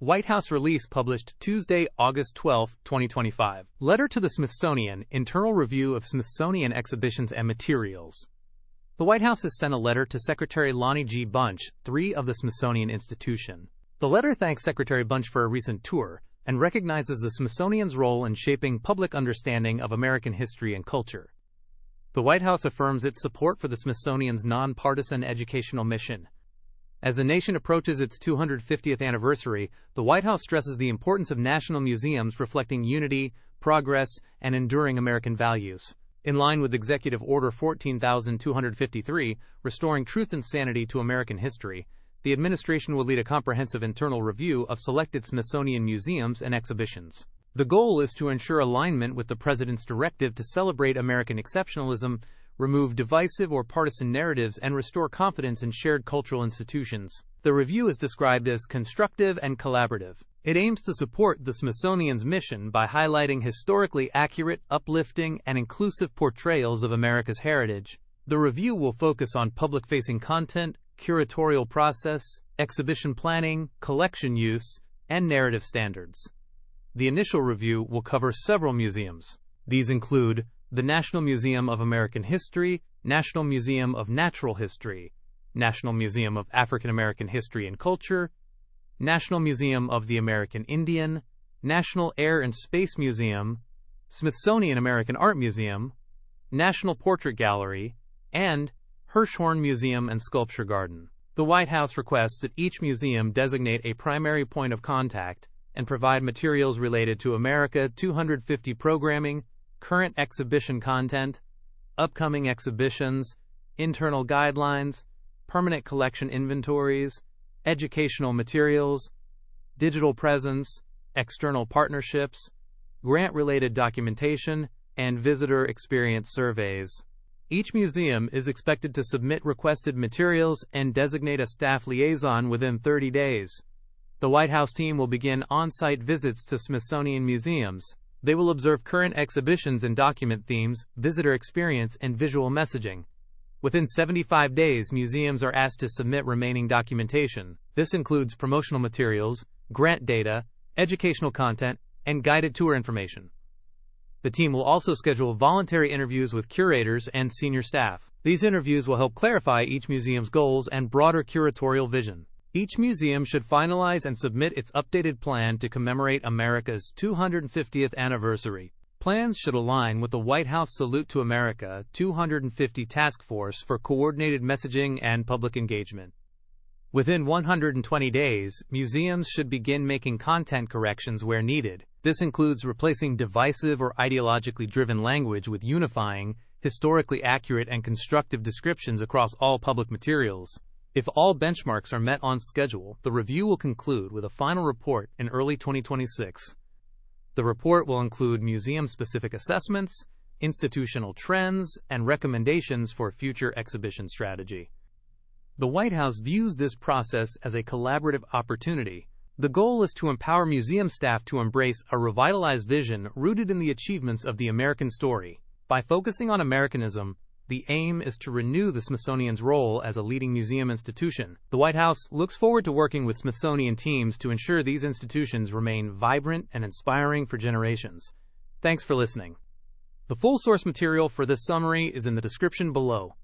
White House release published Tuesday, August 12, 2025. Letter to the Smithsonian, internal review of Smithsonian exhibitions and materials. The White House has sent a letter to Secretary Lonnie G. Bunch, III of the Smithsonian Institution. The letter thanks Secretary Bunch for a recent tour and recognizes the Smithsonian's role in shaping public understanding of American history and culture. The White House affirms its support for the Smithsonian's nonpartisan educational mission. As the nation approaches its 250th anniversary, the White House stresses the importance of national museums reflecting unity, progress, and enduring American values. In line with Executive Order 14,253, Restoring Truth and Sanity to American History, the administration will lead a comprehensive internal review of selected Smithsonian museums and exhibitions. The goal is to ensure alignment with the President's directive to celebrate American exceptionalism, remove divisive or partisan narratives, and restore confidence in shared cultural institutions. The review is described as constructive and collaborative. It aims to support the Smithsonian's mission by highlighting historically accurate, uplifting, and inclusive portrayals of America's heritage. The review will focus on public-facing content, curatorial process, exhibition planning, collection use, and narrative standards. The initial review will cover several museums. These include the National Museum of American History, National Museum of Natural History, National Museum of African American History and Culture, National Museum of the American Indian, National Air and Space Museum, Smithsonian American Art Museum, National Portrait Gallery, and Hirshhorn Museum and Sculpture Garden. The White House requests that each museum designate a primary point of contact and provide materials related to America 250 programming, current exhibition content, upcoming exhibitions, internal guidelines, permanent collection inventories, educational materials, digital presence, external partnerships, grant-related documentation, and visitor experience surveys. Each museum is expected to submit requested materials and designate a staff liaison within 30 days. The White House team will begin on-site visits to Smithsonian museums. They will observe current exhibitions and document themes, visitor experience, and visual messaging. Within 75 days, museums are asked to submit remaining documentation. This includes promotional materials, grant data, educational content, and guided tour information. The team will also schedule voluntary interviews with curators and senior staff. These interviews will help clarify each museum's goals and broader curatorial vision. Each museum should finalize and submit its updated plan to commemorate America's 250th anniversary. Plans should align with the White House Salute to America 250 Task Force for Coordinated Messaging and Public Engagement. Within 120 days, museums should begin making content corrections where needed. This includes replacing divisive or ideologically driven language with unifying, historically accurate, and constructive descriptions across all public materials. If all benchmarks are met on schedule, the review will conclude with a final report in early 2026. The report will include museum-specific assessments, institutional trends, and recommendations for future exhibition strategy. The White House views this process as a collaborative opportunity. The goal is to empower museum staff to embrace a revitalized vision rooted in the achievements of the American story. By focusing on Americanism, the aim is to renew the Smithsonian's role as a leading museum institution. The White House looks forward to working with Smithsonian teams to ensure these institutions remain vibrant and inspiring for generations. Thanks for listening. The full source material for this summary is in the description below.